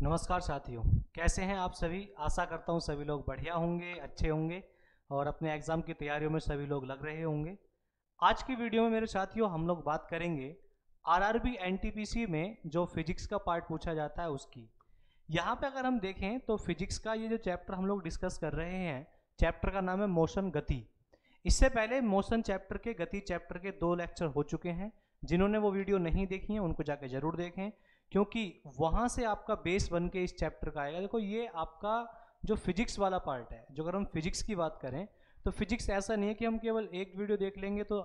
नमस्कार साथियों, कैसे हैं आप सभी। आशा करता हूं सभी लोग बढ़िया होंगे, अच्छे होंगे और अपने एग्ज़ाम की तैयारियों में सभी लोग लग रहे होंगे। आज की वीडियो में मेरे साथियों हम लोग बात करेंगे आरआरबी एनटीपीसी में जो फिजिक्स का पार्ट पूछा जाता है उसकी। यहाँ पे अगर हम देखें तो फिजिक्स का ये जो चैप्टर हम लोग डिस्कस कर रहे हैं, चैप्टर का नाम है मोशन गति। इससे पहले मोशन चैप्टर के, गति चैप्टर के 2 लेक्चर हो चुके हैं। जिन्होंने वो वीडियो नहीं देखी है उनको जाके जरूर देखें, क्योंकि वहाँ से आपका बेस बन के इस चैप्टर का आएगा। देखो ये आपका जो फिजिक्स वाला पार्ट है, जो अगर हम फिजिक्स की बात करें तो फिजिक्स ऐसा नहीं है कि हम केवल एक वीडियो देख लेंगे तो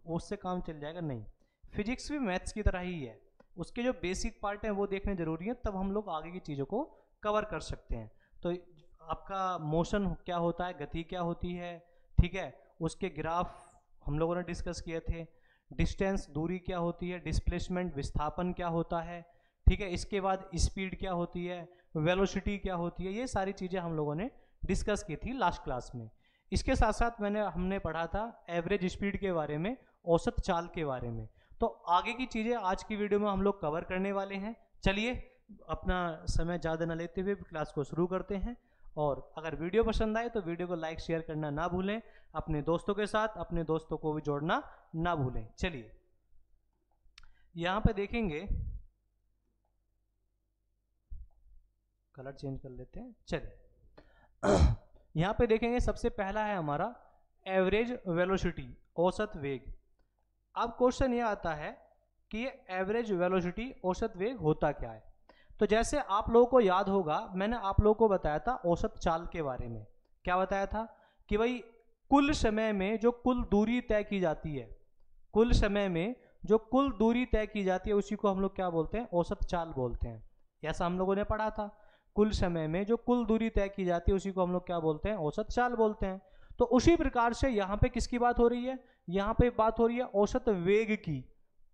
उससे काम चल जाएगा, नहीं। फिजिक्स भी मैथ्स की तरह ही है, उसके जो बेसिक पार्ट हैं वो देखने जरूरी है, तब हम लोग आगे की चीज़ों को कवर कर सकते हैं। तो आपका मोशन क्या होता है, गति क्या होती है, ठीक है, उसके ग्राफ हम लोगों ने डिस्कस किए थे। डिस्टेंस दूरी क्या होती है, डिस्प्लेसमेंट विस्थापन क्या होता है, ठीक है, इसके बाद स्पीड क्या होती है, वेलोसिटी क्या होती है, ये सारी चीज़ें हम लोगों ने डिस्कस की थी लास्ट क्लास में। इसके साथ साथ हमने पढ़ा था एवरेज स्पीड के बारे में, औसत चाल के बारे में। तो आगे की चीज़ें आज की वीडियो में हम लोग कवर करने वाले हैं। चलिए अपना समय ज़्यादा न लेते हुए क्लास को शुरू करते हैं। और अगर वीडियो पसंद आए तो वीडियो को लाइक शेयर करना ना भूलें, अपने दोस्तों के साथ अपने दोस्तों को भी जोड़ना ना भूलें। चलिए यहाँ पे देखेंगे, कलर चेंज कर लेते हैं। चलिए यहाँ पे देखेंगे, सबसे पहला है हमारा एवरेज वेलोसिटी, औसत वेग। अब क्वेश्चन ये आता है कि ये एवरेज वेलोसिटी, औसत वेग होता क्या है। तो जैसे आप लोगों को याद होगा, मैंने आप लोगों को बताया था औसत चाल के बारे में। क्या बताया था कि भाई कुल समय में जो कुल दूरी तय की जाती है, कुल समय में जो कुल दूरी तय की जाती है उसी को हम लोग क्या बोलते हैं, औसत चाल बोलते हैं। ऐसा हम लोगों ने पढ़ा था। कुल समय में जो कुल दूरी तय की जाती है उसी को हम लोग क्या बोलते हैं, औसत चाल बोलते हैं। तो उसी प्रकार से यहाँ पे किसकी बात हो रही है, यहाँ पे बात हो रही है औसत वेग की,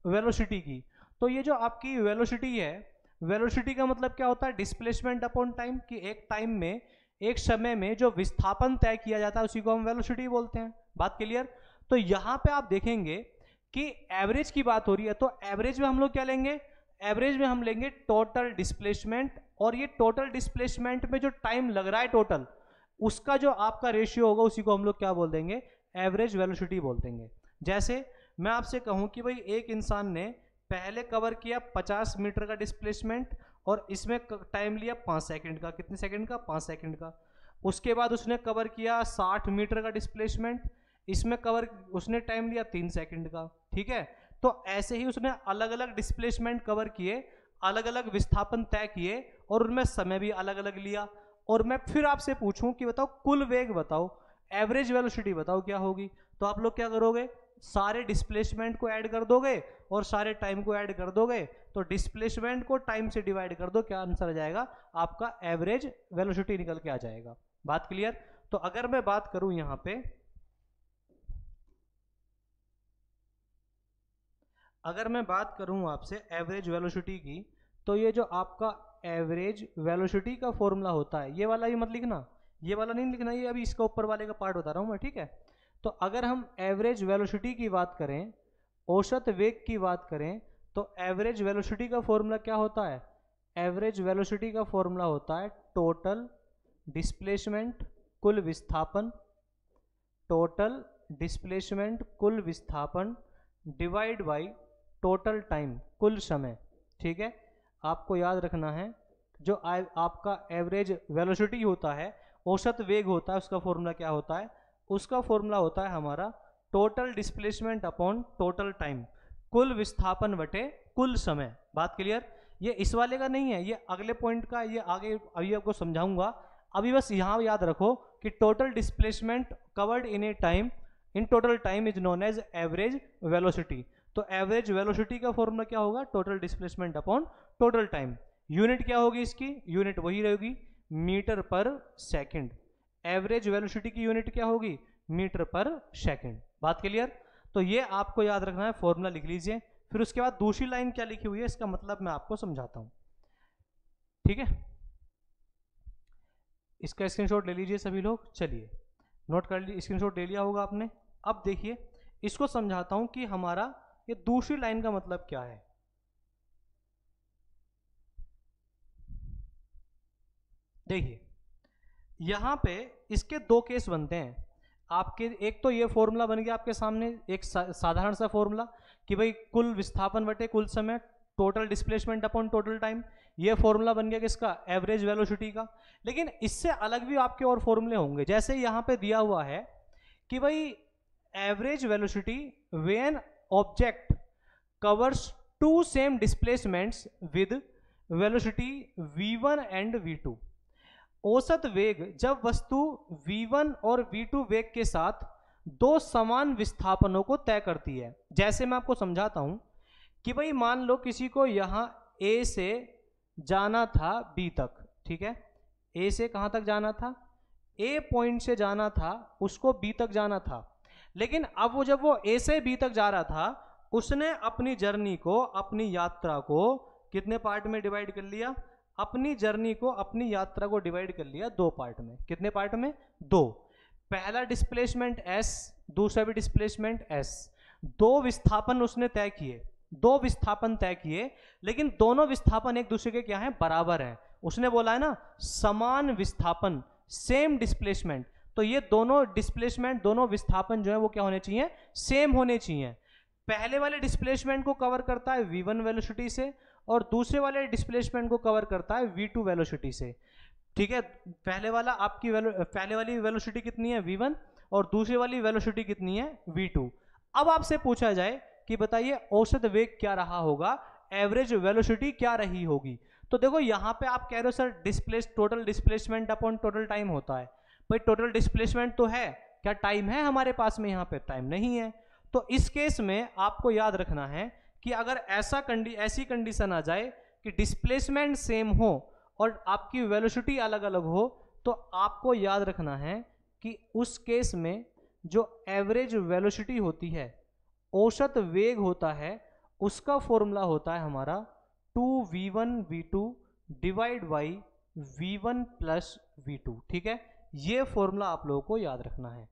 वेलोसिटी की। तो ये जो आपकी वेलोसिटी है, वेलोसिटी का मतलब क्या होता है, डिस्प्लेसमेंट अपॉन टाइम, कि एक टाइम में, एक समय में जो विस्थापन तय किया जाता है उसी को हम वेलोसिटी बोलते हैं। बात क्लियर। तो यहाँ पे आप देखेंगे कि एवरेज की बात हो रही है, तो एवरेज में हम लोग क्या लेंगे, एवरेज में हम लेंगे टोटल डिस्प्लेसमेंट। और ये टोटल डिस्प्लेसमेंट में जो टाइम लग रहा है टोटल, उसका जो आपका रेशियो होगा उसी को हम लोग क्या बोल देंगे, एवरेज वेलोसिटी बोल देंगे। जैसे मैं आपसे कहूं कि भाई एक इंसान ने पहले कवर किया 50 मीटर का डिस्प्लेसमेंट और इसमें टाइम लिया 5 सेकंड का। कितने सेकंड का, 5 सेकंड का। उसके बाद उसने कवर किया 60 मीटर का डिस्प्लेसमेंट, इसमें कवर उसने टाइम लिया 3 सेकंड का, ठीक है। तो ऐसे ही उसने अलग अलग डिस्प्लेसमेंट कवर किए, अलग अलग विस्थापन तय किए और उनमें समय भी अलग अलग लिया। और मैं फिर आपसे पूछूं कि बताओ कुल वेग बताओ, एवरेज वेलोसिटी बताओ क्या होगी, तो आप लोग क्या करोगे, सारे डिस्प्लेसमेंट को ऐड कर दोगे और सारे टाइम को ऐड कर दोगे। तो डिस्प्लेसमेंट को टाइम से डिवाइड कर दो, क्या आंसर आ जाएगा, आपका एवरेज वेलोसिटी निकल के आ जाएगा। बात क्लियर। तो अगर मैं बात करूं यहां पे, अगर मैं बात करूं आपसे एवरेज वेलोसिटी की, तो ये जो आपका एवरेज वेलोसिटी का फॉर्मूला होता है, ये वाला ही मत लिखना, ये वाला नहीं लिखना, ये अभी इसका ऊपर वाले का पार्ट बता रहा हूं मैं, ठीक है। तो अगर हम एवरेज वेलोसिटी की बात करें, औसत वेग की बात करें, तो एवरेज वेलोसिटी का फॉर्मूला क्या होता है, एवरेज वेलोसिटी का फॉर्मूला होता है टोटल डिस्प्लेसमेंट कुल विस्थापन, टोटल डिस्प्लेसमेंट कुल विस्थापन डिवाइड बाई टोटल टाइम कुल समय, ठीक है। आपको याद रखना है जो आपका एवरेज वेलोसिटी होता है, औसत वेग होता है, उसका फॉर्मूला क्या होता है, उसका फॉर्मूला होता है हमारा total displacement upon total time, कुल विस्थापन बटे कुल समय। बात क्लियर। ये इस वाले का नहीं है, ये अगले पॉइंट का, ये आगे अभी आपको समझाऊंगा। अभी बस यहाँ याद रखो कि total displacement covered in a time in total time is known as average velocity. तो एवरेज वेलोसिटी का फॉर्मूला क्या होगा, total displacement upon total time. Unit क्या होगी इसकी, यूनिट वही रहेगी, metre per second. Average velocity की यूनिट क्या होगी, मीटर पर सेकंड। बात क्लियर। तो ये आपको याद रखना है, फॉर्मूला लिख लीजिए। फिर उसके बाद दूसरी लाइन क्या लिखी हुई है, इसका मतलब मैं आपको समझाता हूं, ठीक है। इसका स्क्रीनशॉट ले लीजिए सभी लोग। चलिए नोट कर लीजिए, स्क्रीनशॉट ले लिया होगा आपने। अब देखिए इसको समझाता हूं कि हमारा ये दूसरी लाइन का मतलब क्या है। देखिए यहाँ पे इसके दो केस बनते हैं आपके। एक तो ये फॉर्मूला बन गया आपके सामने, एक साधारण सा फॉर्मूला कि भाई कुल विस्थापन बटे कुल समय, total displacement upon total time. ये फॉर्मूला बन गया किसका, एवरेज वेलोसिटी का। लेकिन इससे अलग भी आपके और फॉर्मूले होंगे। जैसे यहाँ पे दिया हुआ है कि भाई average velocity when object covers two same displacements with velocity v1 and v2। औसत वेग जब वस्तु v1 और v2 वेग के साथ दो समान विस्थापनों को तय करती है। जैसे मैं आपको समझाता हूं कि भाई मान लो किसी को यहां A से जाना था B तक, ठीक है। A से कहां तक जाना था, A पॉइंट से जाना था, उसको B तक जाना था। लेकिन अब वो जब वो A से B तक जा रहा था, उसने अपनी जर्नी को, अपनी यात्रा को कितने पार्ट में डिवाइड कर लिया, अपनी जर्नी को, अपनी यात्रा को डिवाइड कर लिया दो पार्ट में। कितने पार्ट में, दो। पहला डिस्प्लेसमेंट s, दूसरा भी डिस्प्लेसमेंट s। दो विस्थापन उसने तय किए, दो विस्थापन तय किए, लेकिन दोनों विस्थापन एक दूसरे के क्या है, बराबर है। उसने बोला है ना समान विस्थापन, सेम डिस्प्लेसमेंट। तो ये दोनों डिस्प्लेसमेंट, दोनों विस्थापन जो है वो क्या होने चाहिए, सेम होने चाहिए। पहले वाले डिस्प्लेसमेंट को कवर करता है v1 वेलोसिटी से, और दूसरे वाले डिस्प्लेसमेंट को कवर करता है v2 वेलोसिटी से, ठीक है। पहले वाली वेलोसिटी कितनी है, v1, और दूसरी वाली वेलोसिटी कितनी है, v2। अब आपसे पूछा जाए कि बताइए औसत वेग क्या रहा होगा, एवरेज वेलोसिटी क्या रही होगी। तो देखो यहाँ पे आप कह रहे हो sir total displacement upon total time होता है। भाई टोटल डिस्प्लेसमेंट तो है, क्या टाइम है हमारे पास में, यहाँ पे टाइम नहीं है। तो इस केस में आपको याद रखना है कि अगर ऐसी कंडीशन आ जाए कि डिस्प्लेसमेंट सेम हो और आपकी वेलोसिटी अलग अलग हो, तो आपको याद रखना है कि उस केस में जो एवरेज वेलोसिटी होती है, औसत वेग होता है, उसका फॉर्मूला होता है हमारा 2v1 v2 divide by v1 plus v2, ठीक है। ये फॉर्मूला आप लोगों को याद रखना है।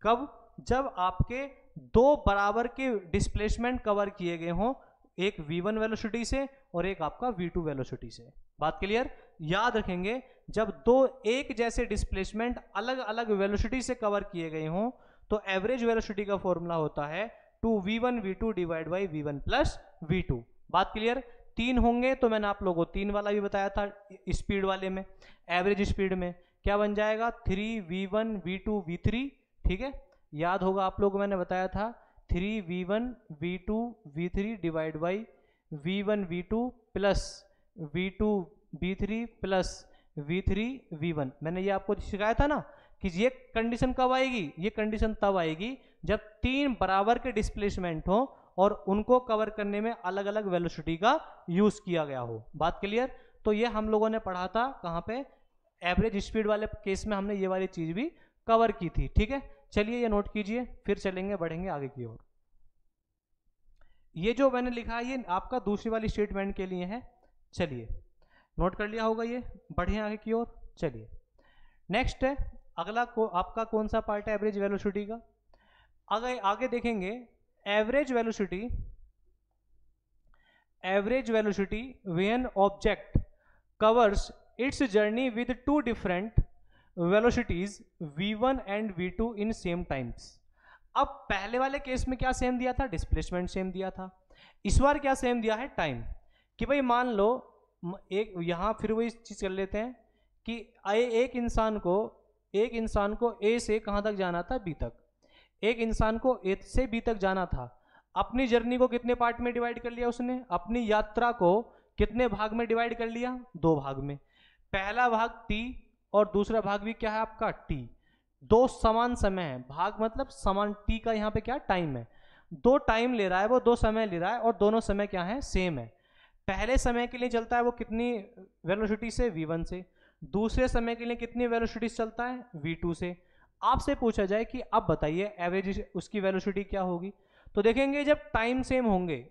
कब, जब आपके दो बराबर के डिस्प्लेसमेंट कवर किए गए हों, एक v1 वेलोसिटी से और एक आपका v2 वेलोसिटी से। बात क्लियर, याद रखेंगे जब दो एक जैसे डिस्प्लेसमेंट अलग अलग वेलोसिटी से कवर किए गए हों, तो एवरेज वेलोसिटी का फॉर्मूला होता है 2v1 v2 divide by v1 plus v2। बात क्लियर। तीन होंगे तो मैंने आप लोगों को तीन वाला भी बताया था स्पीड वाले में, एवरेज स्पीड में क्या बन जाएगा, 3v1 v2 v3, ठीक है। याद होगा आप लोगों को मैंने बताया था 3v1 v2 v3 divide by v1 v2 plus v2 v3 plus v3 v1। मैंने ये आपको सिखाया था ना कि ये कंडीशन कब आएगी, ये कंडीशन तब आएगी जब तीन बराबर के डिस्प्लेसमेंट हो और उनको कवर करने में अलग अलग वेलोसिटी का यूज किया गया हो। बात क्लियर। तो ये हम लोगों ने पढ़ा था कहाँ पे, एवरेज स्पीड वाले केस में हमने ये वाली चीज भी कवर की थी, ठीक है। चलिए ये नोट कीजिए, फिर चलेंगे, बढ़ेंगे आगे की ओर। ये जो मैंने लिखा है ये आपका दूसरी वाली स्टेटमेंट के लिए है। चलिए नोट कर लिया होगा ये, बढ़िए आगे की ओर। चलिए नेक्स्ट है अगला आपका कौन सा पार्ट है एवरेज वेलोसिटी का। आगे देखेंगे average velocity when object covers it's journey with two different velocities v1 and v2 in same times. अब पहले वाले केस में क्या सेम दिया था, डिस्प्लेसमेंट सेम दिया था। इस बार क्या सेम दिया है, टाइम। कि भाई मान लो एक, यहां फिर वही चीज कर लेते हैं कि एक इंसान को A से कहां तक जाना था, B तक। एक इंसान को A से B तक जाना था, अपनी जर्नी को कितने पार्ट में डिवाइड कर लिया उसने, अपनी यात्रा को कितने भाग में डिवाइड कर लिया, दो भाग में। पहला भाग T और दूसरा भाग भी क्या है आपका T। दो समान समय है, भाग मतलब समान, T का यहाँ पे क्या टाइम है, दो टाइम ले रहा है वो, दो समय ले रहा है और दोनों समय क्या है, सेम है। पहले समय के लिए चलता है वो कितनी वेलोसिटी से, v1 से। दूसरे समय के लिए कितनी वेलोसिटी से चलता है, v2 से। आपसे पूछा जाए कि अब बताइए एवरेज उसकी वेलोसिटी क्या होगी, तो देखेंगे जब टाइम सेम होंगे,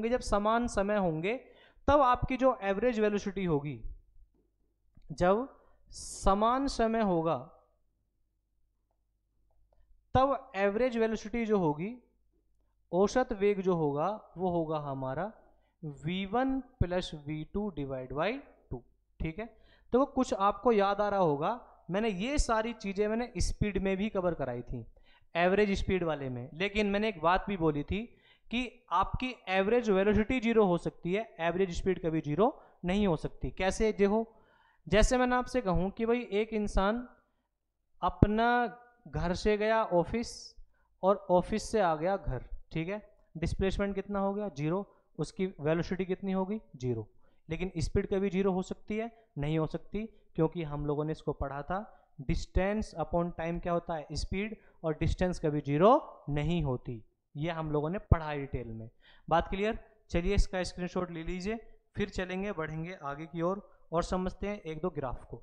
जब समान समय होंगे, तब आपकी जो एवरेज वेलोसिटी होगी, जब समान समय होगा तब एवरेज वेलोसिटी जो होगी, औसत वेग जो होगा वो होगा हमारा v1 plus v2 divide by 2। ठीक है। तो कुछ आपको याद आ रहा होगा, मैंने ये सारी चीज़ें मैंने स्पीड में भी कवर कराई थी, एवरेज स्पीड वाले में। लेकिन मैंने एक बात भी बोली थी कि आपकी एवरेज वेलोसिटी जीरो हो सकती है, एवरेज स्पीड कभी जीरो नहीं हो सकती। कैसे देखो, जैसे मैंने आपसे कहूँ कि भाई एक इंसान अपना घर से गया ऑफिस और ऑफिस से आ गया घर, ठीक है, डिस्प्लेसमेंट कितना हो गया, जीरो। उसकी वेलोसिटी कितनी होगी, जीरो। लेकिन स्पीड कभी जीरो हो सकती है, नहीं हो सकती, क्योंकि हम लोगों ने इसको पढ़ा था, डिस्टेंस अपॉन टाइम क्या होता है, स्पीड, और डिस्टेंस कभी जीरो नहीं होती। ये हम लोगों ने पढ़ा है डिटेल में। बात क्लियर। चलिए इसका स्क्रीनशॉट ले लीजिए, फिर चलेंगे बढ़ेंगे आगे की ओर और समझते हैं एक दो ग्राफ को।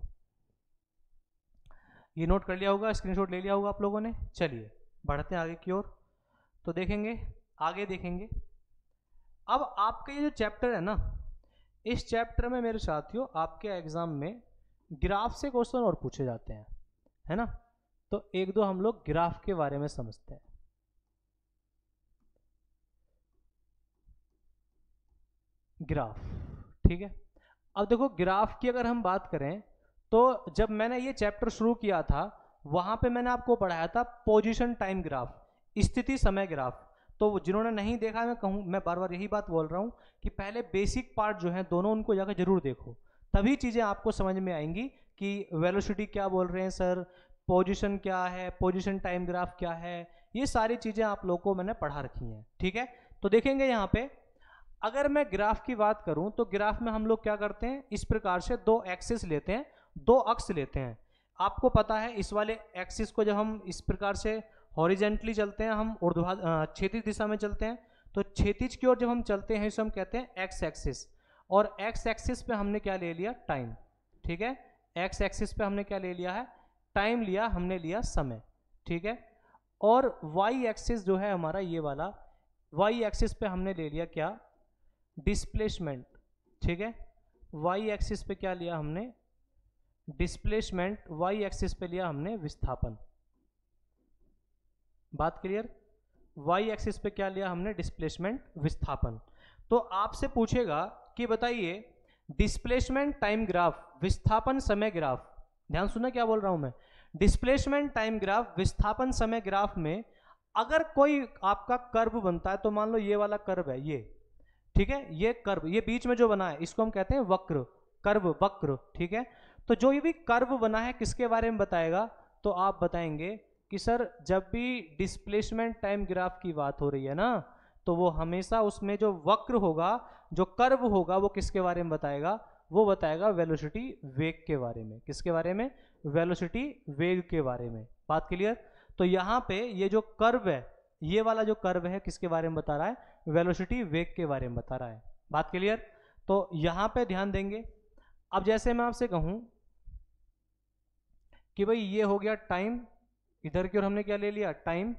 ये नोट कर लिया होगा, स्क्रीनशॉट ले लिया होगा आप लोगों ने। चलिए बढ़ते हैं आगे की ओर, तो देखेंगे, आगे देखेंगे। अब आपका ये जो चैप्टर है ना, इस चैप्टर में मेरे साथियों आपके एग्जाम में ग्राफ से क्वेश्चन और पूछे जाते हैं, है ना। तो एक दो हम लोग ग्राफ के बारे में समझते हैं। ग्राफ, ठीक है। अब देखो ग्राफ की अगर हम बात करें, तो जब मैंने ये चैप्टर शुरू किया था, वहां पे मैंने आपको पढ़ाया था पोजीशन टाइम ग्राफ, स्थिति समय ग्राफ। तो जिन्होंने नहीं देखा, मैं कहूँ, मैं बार बार यही बात बोल रहा हूँ कि पहले बेसिक पार्ट जो है दोनों, उनको जाकर जरूर देखो, तभी चीज़ें आपको समझ में आएंगी कि वेलोसिटी क्या बोल रहे हैं सर, पोजीशन क्या है, पोजीशन टाइम ग्राफ क्या है, ये सारी चीज़ें आप लोगों को मैंने पढ़ा रखी हैं, ठीक है। तो देखेंगे यहाँ पे, अगर मैं ग्राफ की बात करूं तो ग्राफ में हम लोग क्या करते हैं, इस प्रकार से दो एक्सिस लेते हैं, दो अक्ष लेते हैं। आपको पता है इस वाले एक्सिस को जब हम इस प्रकार से हॉरिजेंटली चलते हैं, हम क्षैतिज दिशा में चलते हैं, तो क्षैतिज की ओर जब हम चलते हैं इसे हम कहते हैं एक्स एक्सिस। और एक्स एक्सिस पे हमने क्या ले लिया, टाइम, ठीक है। एक्स एक्सिस पे हमने क्या ले लिया है, टाइम लिया, हमने लिया समय, ठीक है। और वाई एक्सिस जो है हमारा ये वाला, वाई एक्सिस पे हमने ले लिया क्या, डिस्प्लेसमेंट, ठीक है। वाई एक्सिस पे क्या लिया हमने, डिस्प्लेसमेंट। वाई एक्सिस पे लिया हमने विस्थापन। बात क्लियर। वाई एक्सिस पे क्या लिया हमने, डिस्प्लेसमेंट, विस्थापन। तो आपसे पूछेगा कि बताइए डिस्प्लेसमेंट टाइम ग्राफ, विस्थापन समय ग्राफ, ध्यान सुनना क्या बोल रहा हूं मैं, डिस्प्लेसमेंट टाइम ग्राफ, विस्थापन समय ग्राफ में अगर कोई आपका कर्व बनता है, तो मान लो ये वाला कर्व है ये, ठीक है, ये कर्व, ये बीच में जो बना है इसको हम कहते हैं वक्र, कर्व, वक्र, ठीक है। तो जो ये भी कर्व बना है किसके बारे में बताएगा, तो आप बताएंगे कि सर जब भी डिस्प्लेसमेंट टाइम ग्राफ की बात हो रही है ना, तो वो हमेशा उसमें जो वक्र होगा, जो कर्व होगा, वो किसके बारे में बताएगा, वो बताएगा वेलोसिटी वेग के बारे में। किसके बारे में, वेलोसिटी वेग के बारे में। बात क्लियर। तो यहाँ पे ये जो कर्व है, ये वाला जो कर्व है किसके बारे में बता रहा है, वेलोसिटी वेग के बारे में बता रहा है। बात क्लियर। तो यहां पे ध्यान देंगे। अब जैसे मैं आपसे कहूं कि भाई ये हो गया टाइम, इधर की ओर हमने क्या ले लिया, टाइम,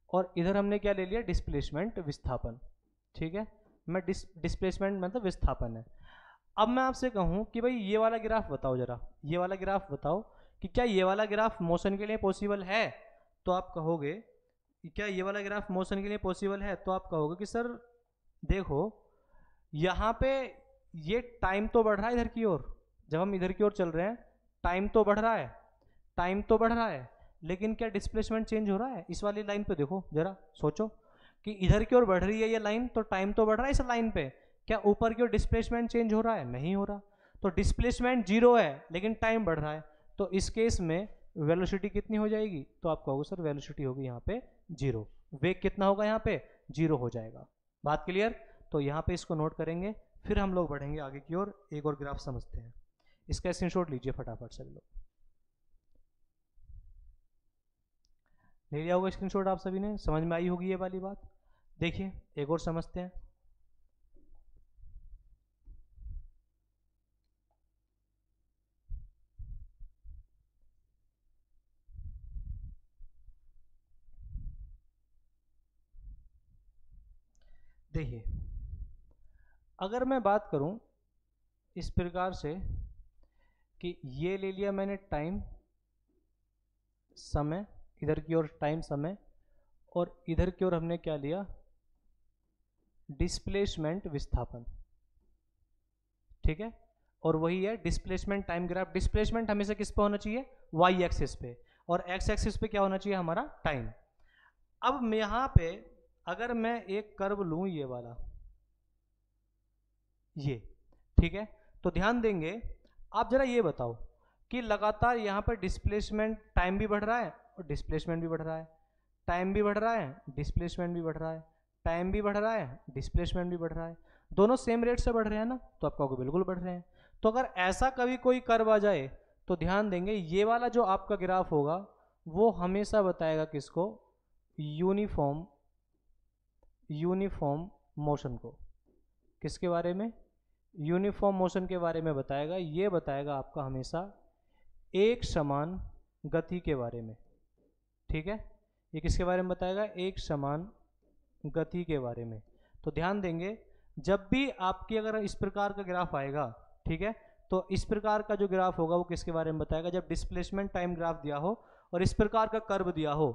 और इधर हमने क्या ले लिया, डिस्प्लेसमेंट, विस्थापन, ठीक है। मैं डिस्प्लेसमेंट मतलब विस्थापन है। अब मैं आपसे कहूं कि भाई ये वाला ग्राफ बताओ जरा, ये वाला ग्राफ बताओ कि क्या ये वाला ग्राफ मोशन के लिए पॉसिबल है, तो आप कहोगे क्या ये वाला ग्राफ मोशन के लिए पॉसिबल है, तो आप कहोगे कि सर देखो यहाँ पे ये टाइम तो बढ़ रहा है इधर की ओर, जब हम इधर की ओर चल रहे हैं टाइम तो बढ़ रहा है, टाइम तो बढ़ रहा है, लेकिन क्या डिस्प्लेसमेंट चेंज हो रहा है, इस वाली लाइन पे देखो जरा, सोचो कि इधर की ओर बढ़ रही है ये लाइन, तो टाइम तो बढ़ रहा है इस लाइन पे, क्या ऊपर की ओर डिस्प्लेसमेंट चेंज हो रहा है, नहीं हो रहा। तो डिस्प्लेसमेंट जीरो है लेकिन टाइम बढ़ रहा है, तो इस केस में वेलोसिटी कितनी हो जाएगी, तो आप कहोगे सर वेलोसिटी होगी यहाँ पे जीरो, वेग कितना होगा यहाँ पे, जीरो हो जाएगा। बात क्लियर। तो यहाँ पे इसको नोट करेंगे, फिर हम लोग बढ़ेंगे आगे की ओर, एक और ग्राफ समझते हैं। इसका स्क्रीनशॉट लीजिए फटाफट सभी लोग, ले लिया होगा स्क्रीनशॉट आप सभी ने, समझ में आई होगी ये वाली बात। देखिए एक और समझते हैं। देखिए अगर मैं बात करूं इस प्रकार से कि ये ले लिया मैंने टाइम, समय, इधर की ओर टाइम, समय, और इधर की ओर हमने क्या लिया, डिस्प्लेसमेंट, विस्थापन, ठीक है। और वही है डिस्प्लेसमेंट टाइम ग्राफ। डिस्प्लेसमेंट हमेशा किस पे होना चाहिए, वाई एक्सिस पे, और एक्स एक्सिस पे क्या होना चाहिए हमारा, टाइम। अब यहाँ पे अगर मैं एक कर्व लूँ ये वाला, ये ठीक है, तो ध्यान देंगे आप जरा ये बताओ कि लगातार यहाँ पर डिस्प्लेसमेंट टाइम भी बढ़ रहा है और डिस्प्लेसमेंट भी बढ़ रहा है, टाइम भी बढ़ रहा है, डिस्प्लेसमेंट भी बढ़ रहा है, टाइम भी बढ़ रहा है, डिस्प्लेसमेंट भी बढ़ रहा है, दोनों सेम रेट से बढ़ रहे हैं ना, तो आपका बिल्कुल बढ़ रहे हैं। तो अगर ऐसा कभी कोई कर्व आ जाए तो ध्यान देंगे ये वाला जो आपका ग्राफ होगा वो हमेशा बताएगा किसको, यूनिफॉर्म मोशन को। किसके बारे में, यूनिफॉर्म मोशन के बारे में बताएगा। ये बताएगा आपका हमेशा एक समान गति के बारे में, ठीक है, ये किसके बारे में बताएगा, एक समान गति के बारे में। तो ध्यान देंगे जब भी आपकी अगर इस प्रकार का ग्राफ आएगा, ठीक है, तो इस प्रकार का जो ग्राफ होगा वो किसके बारे में बताएगा, जब डिस्प्लेसमेंट टाइम ग्राफ दिया हो और इस प्रकार का कर्व दिया हो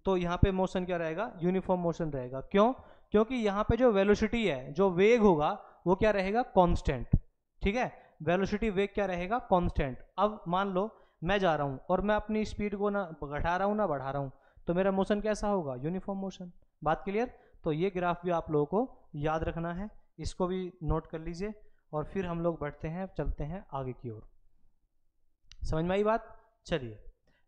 तो यहाँ पे मोशन क्या रहेगा, यूनिफॉर्म मोशन रहेगा। क्यों, क्योंकि यहाँ पे जो वेलोसिटी है, जो वेग होगा वो क्या रहेगा, कांस्टेंट, ठीक है, वेलोसिटी वेग क्या रहेगा, कांस्टेंट। अब मान लो मैं जा रहा हूँ और मैं अपनी स्पीड को ना घटा रहा हूँ ना बढ़ा रहा हूँ, तो मेरा मोशन कैसा होगा, यूनिफॉर्म मोशन। बात क्लियर। तो ये ग्राफ भी आप लोगों को याद रखना है, इसको भी नोट कर लीजिए और फिर हम लोग बढ़ते हैं, चलते हैं आगे की ओर। समझ में आई बात। चलिए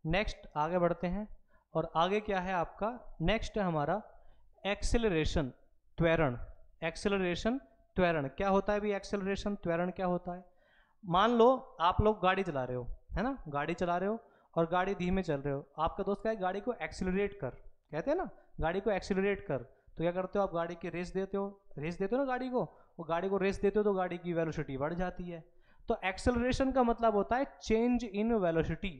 नेक्स्ट आगे बढ़ते हैं, और आगे क्या है आपका, नेक्स्ट है हमारा एक्सेलरेशन, त्वरण। एक्सेलरेशन त्वरण क्या होता है भी, एक्सेलरेशन त्वरण क्या होता है। मान लो आप लोग गाड़ी चला रहे हो, है ना, गाड़ी चला रहे हो और गाड़ी धीमे चल रहे हो, आपका दोस्त कहे गाड़ी को एक्सेलरेट कर, कहते हैं ना गाड़ी को एक्सेलरेट कर, तो क्या करते हो आप, गाड़ी की रेस देते हो, रेस देते हो ना गाड़ी को, वो गाड़ी को रेस देते हो तो गाड़ी की वेलोसिटी बढ़ जाती है। तो एक्सेलरेशन का मतलब होता है चेंज इन वेलोसिटी,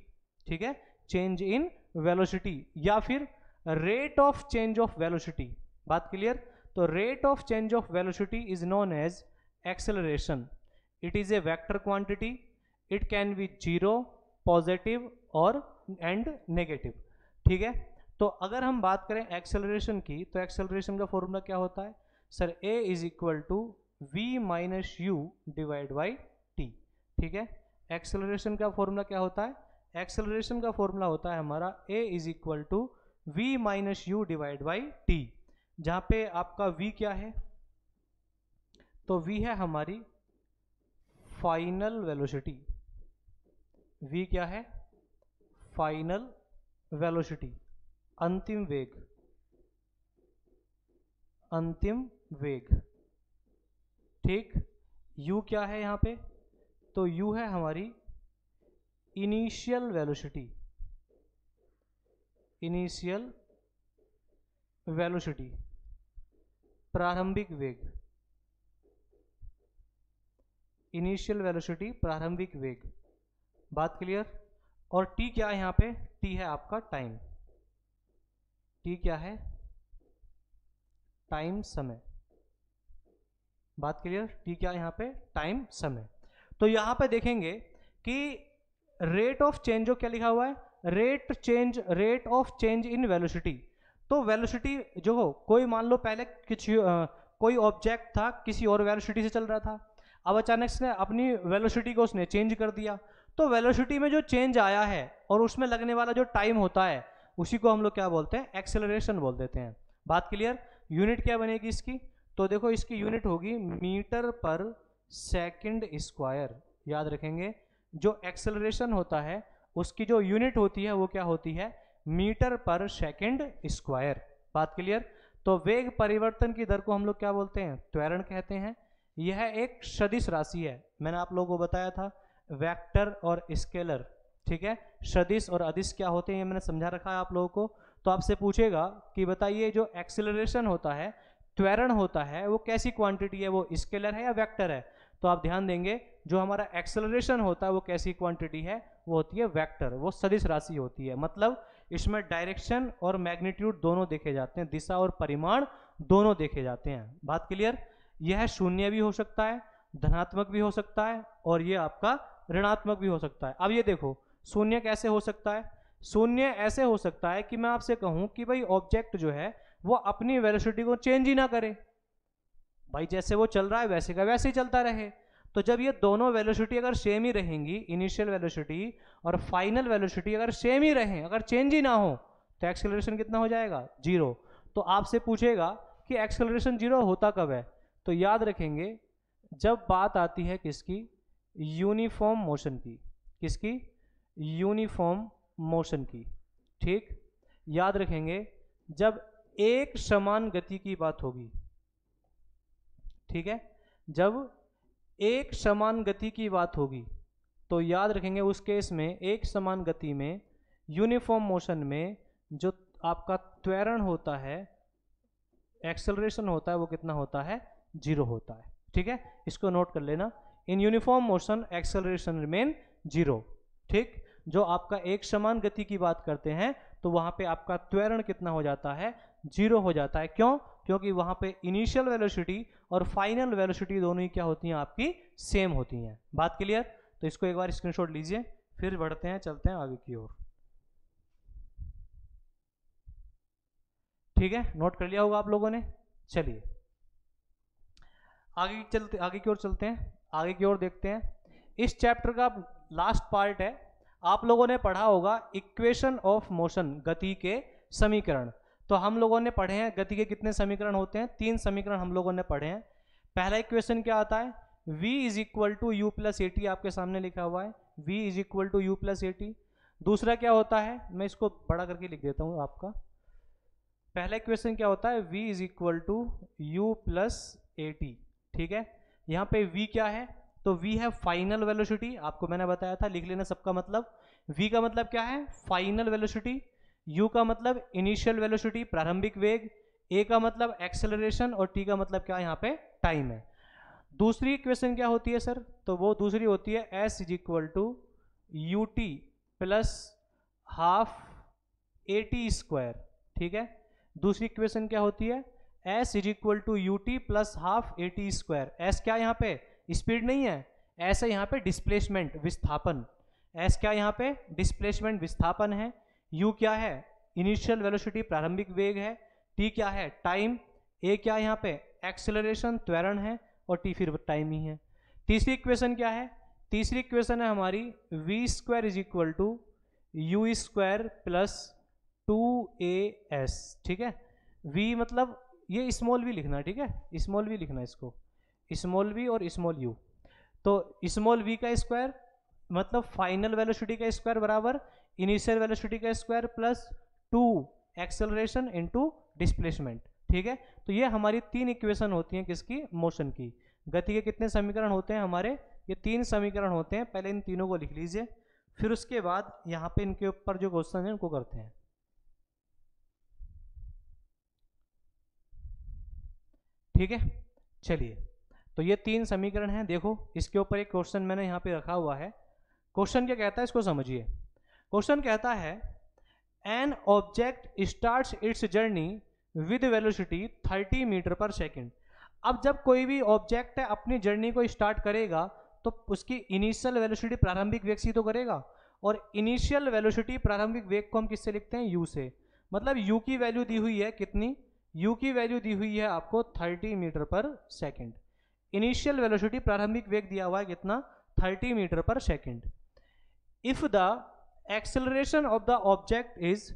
ठीक है, चेंज इन वेलोसिटी या फिर rate of change of velocity. बात क्लियर। तो rate of change of velocity is known as acceleration. It is a vector quantity, it can be zero, positive और and negative, ठीक है। तो अगर हम बात करें एक्सेलरेशन की, तो एक्सेलरेशन का फॉर्मूला क्या होता है sir, a is equal to v minus u divide by t, ठीक है। एक्सेलरेशन का फॉर्मूला क्या होता है, एक्सेलरेशन का फॉर्मूला होता है हमारा a is equal to v minus u divide by t, जहाँ पे आपका v क्या है, तो v है हमारी फाइनल वेलोसिटी, v क्या है, फाइनल वेलोसिटी, अंतिम वेग, अंतिम वेग, ठीक। u क्या है यहाँ पे, तो u है हमारी इनिशियल वेलोसिटी, इनिशियल वेलोसिटी, प्रारंभिक वेग, इनिशियल वेलोसिटी प्रारंभिक वेग। बात क्लियर। और t क्या है यहाँ पे, t है आपका टाइम, t क्या है, टाइम समय। बात क्लियर। t क्या है यहाँ पे, टाइम समय। तो यहाँ पे देखेंगे कि रेट ऑफ चेंज जो क्या लिखा हुआ है, rate of change in velocity. तो वेलोसिटी जो हो, कोई मान लो पहले कोई ऑब्जेक्ट था किसी और वेलोसिटी से चल रहा था, अब अचानक से अपनी वेलोसिटी को उसने चेंज कर दिया, तो वेलोसिटी में जो चेंज आया है और उसमें लगने वाला जो टाइम होता है उसी को हम लोग क्या बोलते हैं, एक्सेलरेशन बोल देते हैं। बात क्लियर। यूनिट क्या बनेगी इसकी, तो देखो इसकी यूनिट होगी मीटर पर सेकंड स्क्वायर। याद रखेंगे जो एक्सेलरेशन होता है उसकी जो यूनिट होती है वो क्या होती है, मीटर पर सेकंड स्क्वायर। बात क्लियर। तो वेग परिवर्तन की दर को हम लोग क्या बोलते हैं, त्वरण कहते हैं। यह एक सदिश राशि है, मैंने आप लोगों को बताया था वेक्टर और स्केलर, ठीक है। सदिश और अदिश क्या होते हैं ये मैंने समझा रखा है आप लोगों को। तो आपसे पूछेगा कि बताइए जो एक्सेलरेशन होता है, त्वरण होता है, वो कैसी क्वांटिटी है, वो स्केलर है या वेक्टर है। तो आप ध्यान देंगे जो हमारा एक्सेलरेशन होता है वो कैसी क्वांटिटी है, वो होती है वेक्टर, वो सदिश राशि होती है। मतलब इसमें डायरेक्शन और मैग्नीट्यूड दोनों देखे जाते हैं, दिशा और परिमाण दोनों देखे जाते हैं। बात क्लियर। यह शून्य भी हो सकता है, धनात्मक भी हो सकता है और ये आपका ऋणात्मक भी हो सकता है। अब ये देखो शून्य कैसे हो सकता है, शून्य ऐसे हो सकता है कि मैं आपसे कहूं कि भाई ऑब्जेक्ट जो है वो अपनी वेलोसिटी को चेंज ही ना करे, भाई जैसे वो चल रहा है वैसे का वैसे ही चलता रहे। तो जब ये दोनों वेलोसिटी अगर सेम ही रहेंगी, इनिशियल वेलोसिटी और फाइनल वेलोसिटी अगर सेम ही रहें, अगर चेंज ही ना हो, तो एक्सेलरेशन कितना हो जाएगा? जीरो। तो आपसे पूछेगा कि एक्सेलरेशन जीरो होता कब है, तो याद रखेंगे जब बात आती है किसकी? यूनिफॉर्म मोशन की। किसकी? यूनिफॉर्म मोशन की। ठीक, याद रखेंगे जब एक समान गति की बात होगी। ठीक है, जब एक समान गति की बात होगी तो याद रखेंगे उस केस में एक समान गति में यूनिफॉर्म मोशन में जो आपका त्वरण होता है, एक्सेलरेशन होता है, वो कितना होता है? जीरो होता है। ठीक है, इसको नोट कर लेना। In uniform motion acceleration remain zero. ठीक, जो आपका एक समान गति की बात करते हैं तो वहां पे आपका त्वरण कितना हो जाता है? जीरो हो जाता है। क्यों? क्योंकि वहां पे इनिशियल वेलोसिटी और फाइनल वेलोसिटी दोनों ही क्या होती हैं? आपकी सेम होती हैं। बात क्लियर? तो इसको एक बार स्क्रीनशॉट लीजिए, फिर बढ़ते हैं, चलते हैं आगे की ओर। ठीक है, नोट कर लिया होगा आप लोगों ने। चलिए आगे की ओर चलते हैं, आगे की ओर देखते हैं। इस चैप्टर का लास्ट पार्ट है, आप लोगों ने पढ़ा होगा इक्वेशन ऑफ मोशन, गति के समीकरण। तो हम लोगों ने पढ़े हैं गति के कितने समीकरण होते हैं? 3 समीकरण हम लोगों ने पढ़े हैं। पहला इक्वेशन क्या आता है? v is equal to u plus a t, आपके सामने लिखा हुआ है v is equal to u plus a t. दूसरा क्या होता है? मैं इसको बड़ा करके लिख देता हूँ आपका। पहला इक्वेशन क्या होता है? v is equal to u plus a t. ठीक है, यहाँ पे v क्या है? तो v है फाइनल वेलोसिटी, आपको मैंने बताया था, लिख लेना सबका मतलब। v का मतलब क्या है? Final velocity. u का मतलब इनिशियल वेलोसिटी, प्रारंभिक वेग। a का मतलब एक्सेलरेशन और t का मतलब क्या है? यहाँ पे टाइम है। दूसरी इक्वेशन क्या होती है सर? तो वो दूसरी होती है s is equal to u t plus half a t square. ठीक है, दूसरी इक्वेशन क्या होती है? s is equal to u t plus half a t square. S क्या यहाँ पे? स्पीड नहीं है, एस है यहाँ पे डिस्प्लेसमेंट, विस्थापन। एस क्या यहाँ पे? डिस्प्लेसमेंट, विस्थापन है। यू क्या है? इनिशियल वेलोसिटी, प्रारंभिक वेग है। टी क्या है? टाइम। ए क्या यहाँ पे? एक्सेलरेशन, त्वरण है। और टी फिर टाइम ही है। तीसरी इक्वेशन क्या है? तीसरी इक्वेशन है हमारी v square is equal to u square plus 2as। ठीक है, v मतलब ये स्मॉल v लिखना है। ठीक है, स्मॉल v लिखना है इसको, स्मॉल v और स्मॉल u। तो स्मॉल v का स्क्वायर मतलब फाइनल वेलोसिटी का स्क्वायर बराबर इनिशियल वेलोसिटी का square plus 2 acceleration into displacement. ठीक है, तो ये हमारी 3 इक्वेशन होती हैं किसकी? मोशन की। गति के कितने समीकरण होते हैं हमारे? ये 3 समीकरण होते हैं। पहले इन तीनों को लिख लीजिए, फिर उसके बाद यहाँ पे इनके ऊपर जो क्वेश्चन है उनको करते हैं। ठीक है, चलिए, तो ये 3 समीकरण हैं। देखो इसके ऊपर एक क्वेश्चन मैंने यहाँ पे रखा हुआ है। क्वेश्चन क्या कहता है इसको समझिए। क्वेश्चन कहता है an object starts its journey with velocity 30 metre per second. अब जब कोई भी ऑब्जेक्ट है अपनी जर्नी को स्टार्ट करेगा तो उसकी इनिशियल वेलोसिटी प्रारंभिक वेग से तो करेगा, और इनिशियल वेलोसिटी प्रारंभिक वेग को हम किससे लिखते हैं? u से। मतलब u की वैल्यू दी हुई है कितनी? u की वैल्यू दी हुई है आपको 30 metre per second. Initial velocity प्रारंभिक वेग दिया हुआ है कितना? 30 metre per second. If the acceleration of the object is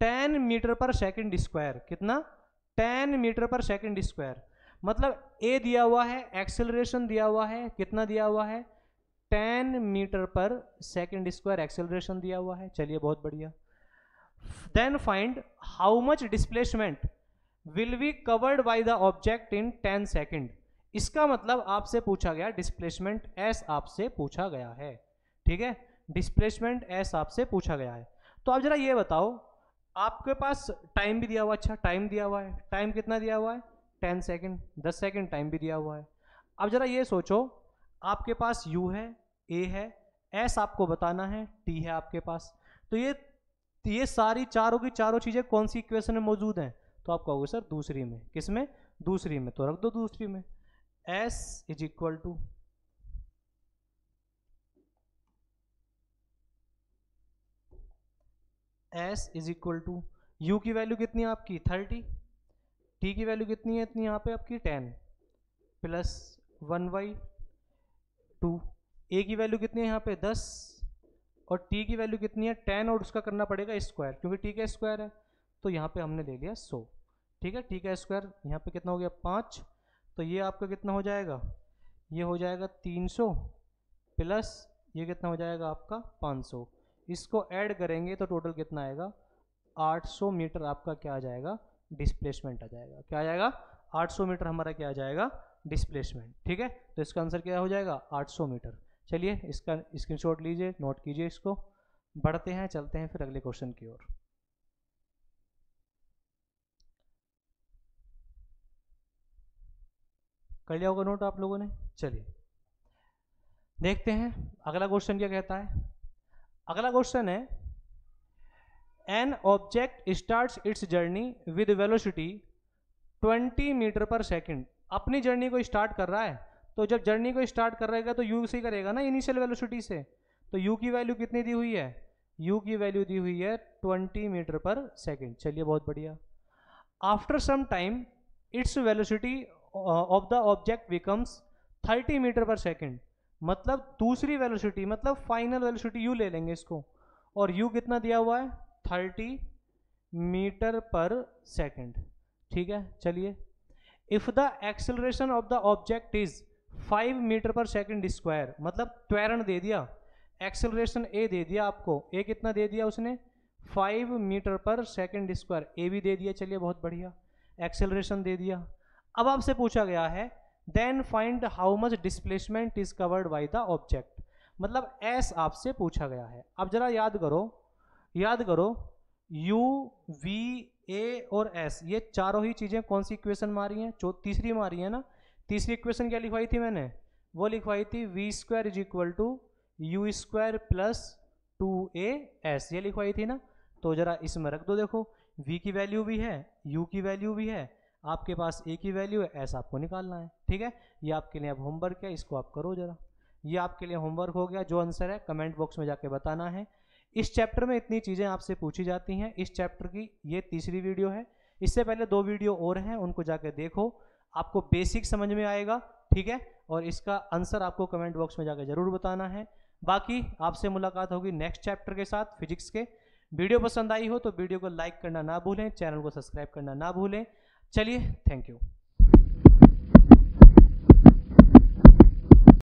10 metre per second square. कितना? 10 मीटर पर सेकेंड स्क्वायर। मतलब a दिया हुआ है, एक्सेलरेशन दिया हुआ है, कितना दिया हुआ है? 10 metre per second square acceleration दिया हुआ है। चलिए बहुत बढ़िया। Then find how much displacement will be covered by the object in 10 second. इसका मतलब आपसे पूछा गया डिस्प्लेसमेंट s आपसे पूछा गया है। ठीक है, डिस्प्लेसमेंट s आपसे पूछा गया है। तो आप जरा ये बताओ, आपके पास टाइम भी दिया हुआ, अच्छा टाइम दिया हुआ है, टाइम कितना दिया हुआ है? 10 सेकेंड, 10 सेकेंड टाइम भी दिया हुआ है। अब जरा ये सोचो, आपके पास u है, a है, s आपको बताना है, t है आपके पास। तो ये सारी चारों की चारों चीजें कौन सी इक्वेशन में मौजूद हैं? तो आप कहोगे सर दूसरी में। किस में? दूसरी में। तो रख दो दूसरी में। s is equal to u की वैल्यू कितनी है आपकी? 30। टी की वैल्यू कितनी है? इतनी यहाँ पे आपकी 10 प्लस 1/, 2, ए की वैल्यू कितनी है यहाँ पे 10 और टी की वैल्यू कितनी है 10 और उसका करना पड़ेगा स्क्वायर क्योंकि टी का स्क्वायर है, तो यहाँ पे हमने ले लिया 100। ठीक है, टी का स्क्वायर यहाँ पे कितना हो गया 5, तो ये आपका कितना हो जाएगा, ये हो जाएगा 300 प्लस ये कितना हो जाएगा आपका 500, इसको ऐड करेंगे तो टोटल कितना आएगा 800 मीटर आपका क्या आ जाएगा डिस्प्लेसमेंट आ जाएगा। क्या आ जाएगा 800 मीटर हमारा क्या आ जाएगा डिस्प्लेसमेंट। ठीक है, तो इसका आंसर क्या हो जाएगा 800 मीटर। चलिए इसका स्क्रीनशॉट लीजिए, नोट कीजिए इसको, बढ़ते हैं चलते हैं फिर अगले क्वेश्चन की ओर। कर लिया होगा नोट आप लोगों ने। चलिए देखते हैं अगला क्वेश्चन क्या कहता है। अगला क्वेश्चन है an object starts its journey with velocity 20 metre per second. अपनी जर्नी को स्टार्ट कर रहा है, तो जब जर्नी को स्टार्ट कर रहेगा तो यू से करेगा ना इनिशियल वेलोसिटी से, तो यू की वैल्यू कितनी दी हुई है, यू की वैल्यू दी हुई है 20 मीटर पर सेकंड। चलिए बहुत बढ़िया। After some time its velocity of the object becomes 30 metre per second. मतलब दूसरी वेलोसिटी मतलब फाइनल वेलोसिटी यू ले लेंगे इसको, और यू कितना दिया हुआ है 30 मीटर पर सेकंड। ठीक है, चलिए if the acceleration of the object is 5 metre per second square, मतलब त्वरण दे दिया, एक्सेलरेशन ए दे दिया आपको, ए कितना दे दिया उसने 5 मीटर पर सेकंड स्क्वायर, ए भी दे दिया। चलिए बहुत बढ़िया, एक्सेलरेशन दे दिया। अब आपसे पूछा गया है then find how much displacement is covered by the object, मतलब एस आपसे पूछा गया है। अब जरा याद करो u v a और s ये चारों ही चीजें कौन सी इक्वेशन मारी हैं, तीसरी मारी है ना। तीसरी इक्वेशन क्या लिखवाई थी मैंने, वो लिखवाई थी v square is equal to u square plus 2as, ये लिखवाई थी ना। तो जरा इसमें रख दो, देखो v की वैल्यू भी है, u की वैल्यू भी है, आपके पास a की वैल्यू है, s आपको निकालना है। ठीक है, ये आपके लिए अब होमवर्क है, इसको आप करो जरा। ये आपके लिए होमवर्क हो गया, जो आंसर है कमेंट बॉक्स में जाके बताना है। इस चैप्टर में इतनी चीज़ें आपसे पूछी जाती हैं। इस चैप्टर की ये तीसरी वीडियो है, इससे पहले 2 वीडियो और हैं, उनको जाके देखो, आपको बेसिक समझ में आएगा। ठीक है, और इसका आंसर आपको कमेंट बॉक्स में जाकर जरूर बताना है। बाकी आपसे मुलाकात होगी नेक्स्ट चैप्टर के साथ फिजिक्स के। वीडियो पसंद आई हो तो वीडियो को लाइक करना ना भूलें, चैनल को सब्सक्राइब करना ना भूलें। चलिए, थैंक यू।